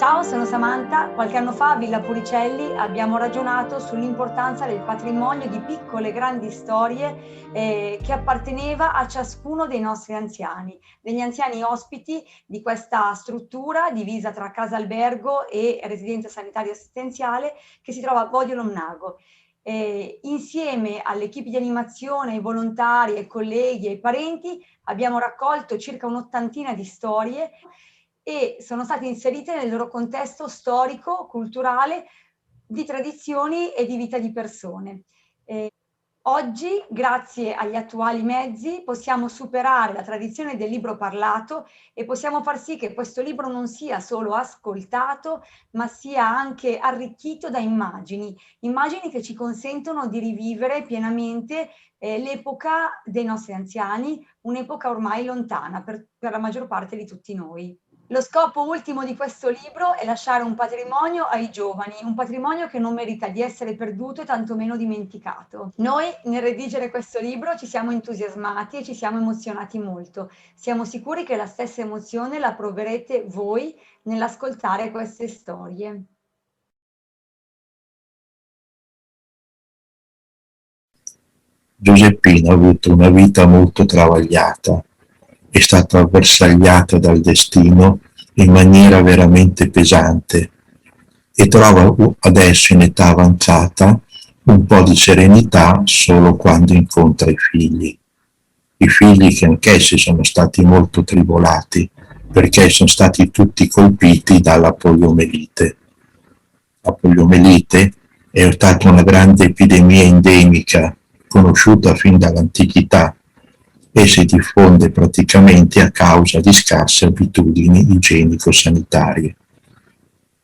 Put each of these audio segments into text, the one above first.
Ciao, sono Samantha. Qualche anno fa a Villa Puricelli abbiamo ragionato sull'importanza del patrimonio di piccole e grandi storie che apparteneva a ciascuno dei nostri anziani, degli anziani ospiti di questa struttura divisa tra casa albergo e residenza sanitaria assistenziale che si trova a Bodio Lomnago. Insieme all'equipe di animazione, ai volontari, ai colleghi, ai parenti abbiamo raccolto circa un'ottantina di storie e sono state inserite nel loro contesto storico, culturale, di tradizioni e di vita di persone. Oggi, grazie agli attuali mezzi, possiamo superare la tradizione del libro parlato e possiamo far sì che questo libro non sia solo ascoltato, ma sia anche arricchito da immagini, immagini che ci consentono di rivivere pienamente l'epoca dei nostri anziani, un'epoca ormai lontana per la maggior parte di tutti noi. Lo scopo ultimo di questo libro è lasciare un patrimonio ai giovani, un patrimonio che non merita di essere perduto e tantomeno dimenticato. Noi nel redigere questo libro ci siamo entusiasmati e ci siamo emozionati molto. Siamo sicuri che la stessa emozione la proverete voi nell'ascoltare queste storie. Giuseppina ha avuto una vita molto travagliata, è stata avversagliata dal destino in maniera veramente pesante e trova adesso in età avanzata un po' di serenità solo quando incontra i figli. I figli che anch'essi sono stati molto tribolati perché sono stati tutti colpiti dalla poliomelite. La poliomelite è stata una grande epidemia endemica conosciuta fin dall'antichità e si diffonde praticamente a causa di scarse abitudini igienico-sanitarie.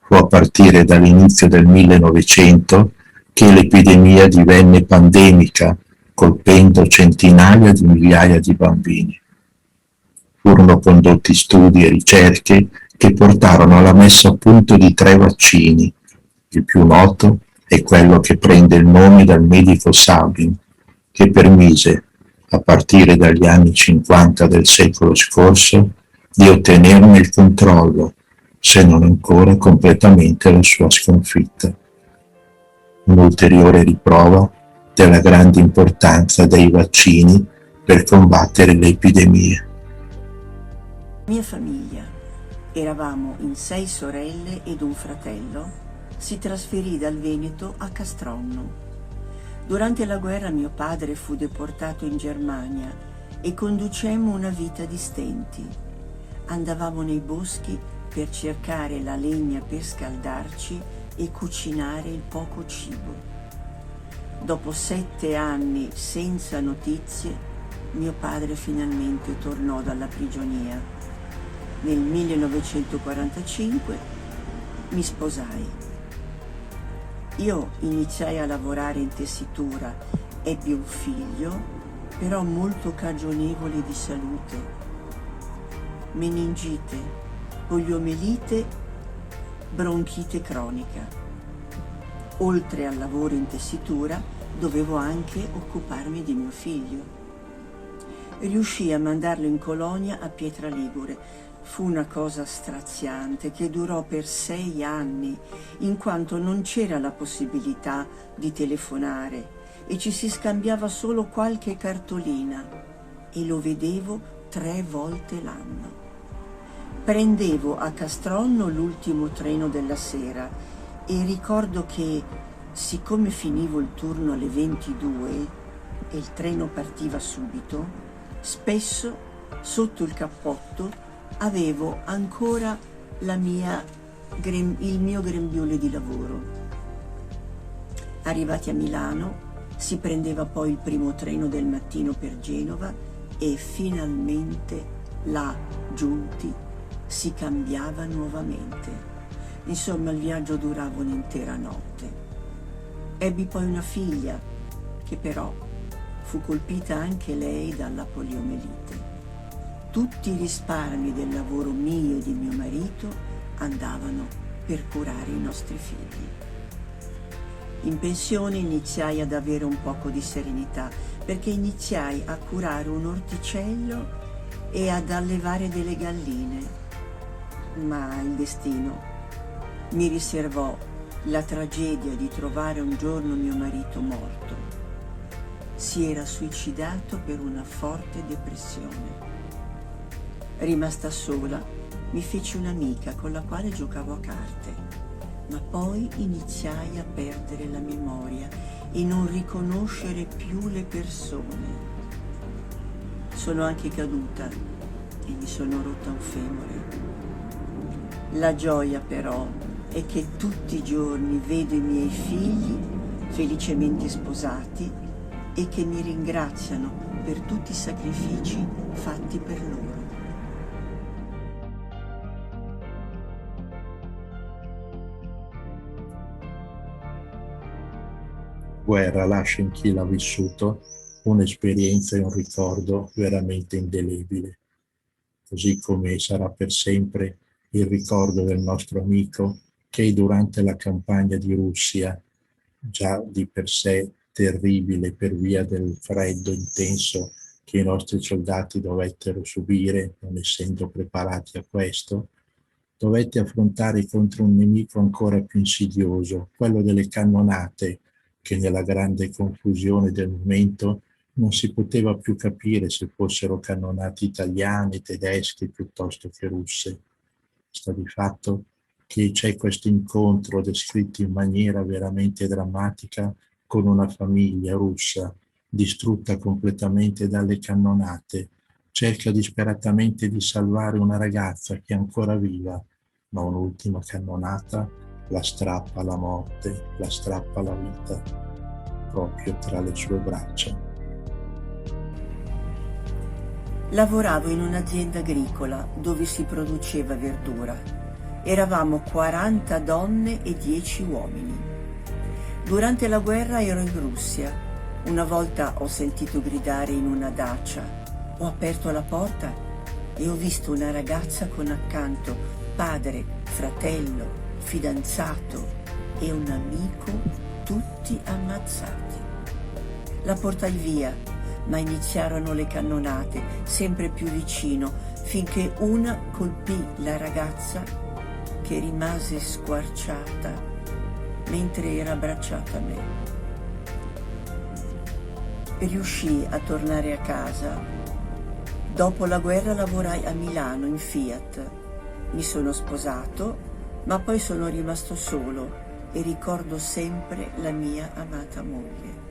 Fu a partire dall'inizio del 1900 che l'epidemia divenne pandemica, colpendo centinaia di migliaia di bambini. Furono condotti studi e ricerche che portarono alla messa a punto di 3 vaccini. Il più noto è quello che prende il nome dal medico Sabin, che permise, a partire dagli anni 50 del secolo scorso, di ottenerne il controllo, se non ancora completamente la sua sconfitta. Un'ulteriore riprova della grande importanza dei vaccini per combattere le epidemie. Mia famiglia, eravamo in 6 sorelle ed un fratello, si trasferì dal Veneto a Castronno. Durante la guerra mio padre fu deportato in Germania e conducemmo una vita di stenti. Andavamo nei boschi per cercare la legna per scaldarci e cucinare il poco cibo. Dopo 7 anni senza notizie, mio padre finalmente tornò dalla prigionia. Nel 1945 mi sposai. Io iniziai a lavorare in tessitura, ebbi un figlio, però molto cagionevole di salute. Meningite, poliomelite, bronchite cronica. Oltre al lavoro in tessitura, dovevo anche occuparmi di mio figlio. Riuscii a mandarlo in colonia a Pietraligure. Fu una cosa straziante che durò per 6 anni, in quanto non c'era la possibilità di telefonare e ci si scambiava solo qualche cartolina e lo vedevo 3 volte l'anno. Prendevo a Castronno l'ultimo treno della sera e ricordo che, siccome finivo il turno alle 22 e il treno partiva subito, spesso sotto il cappotto avevo ancora il mio grembiule di lavoro. Arrivati a Milano, si prendeva poi il primo treno del mattino per Genova e finalmente là, giunti, si cambiava nuovamente. Insomma, il viaggio durava un'intera notte. Ebbi poi una figlia, che però fu colpita anche lei dalla poliomelite. Tutti i risparmi del lavoro mio e di mio marito andavano per curare i nostri figli. In pensione iniziai ad avere un poco di serenità, perché iniziai a curare un orticello e ad allevare delle galline. Ma il destino mi riservò la tragedia di trovare un giorno mio marito morto. Si era suicidato per una forte depressione. Rimasta sola, mi feci un'amica con la quale giocavo a carte, ma poi iniziai a perdere la memoria e non riconoscere più le persone. Sono anche caduta e mi sono rotta un femore. La gioia però è che tutti i giorni vedo i miei figli felicemente sposati e che mi ringraziano per tutti i sacrifici fatti per loro. Guerra lascia in chi l'ha vissuto un'esperienza e un ricordo veramente indelebile, così come sarà per sempre il ricordo del nostro amico che durante la campagna di Russia, già di per sé terribile per via del freddo intenso che i nostri soldati dovettero subire, non essendo preparati a questo, dovette affrontare contro un nemico ancora più insidioso, quello delle cannonate, che nella grande confusione del momento non si poteva più capire se fossero cannonate italiane, tedesche piuttosto che russe. Sta di fatto che c'è questo incontro descritto in maniera veramente drammatica con una famiglia russa distrutta completamente dalle cannonate. Cerca disperatamente di salvare una ragazza che è ancora viva, ma un'ultima cannonata la strappa alla morte, la strappa alla vita, proprio tra le sue braccia. Lavoravo in un'azienda agricola dove si produceva verdura. Eravamo 40 donne e 10 uomini. Durante la guerra ero in Russia. Una volta ho sentito gridare in una dacia. Ho aperto la porta e ho visto una ragazza con accanto padre, fratello, fidanzato e un amico, tutti ammazzati. La portai via, ma iniziarono le cannonate, sempre più vicino, finché una colpì la ragazza che rimase squarciata mentre era abbracciata a me. Riuscii a tornare a casa. Dopo la guerra lavorai a Milano in Fiat. Mi sono sposato, ma poi sono rimasto solo e ricordo sempre la mia amata moglie.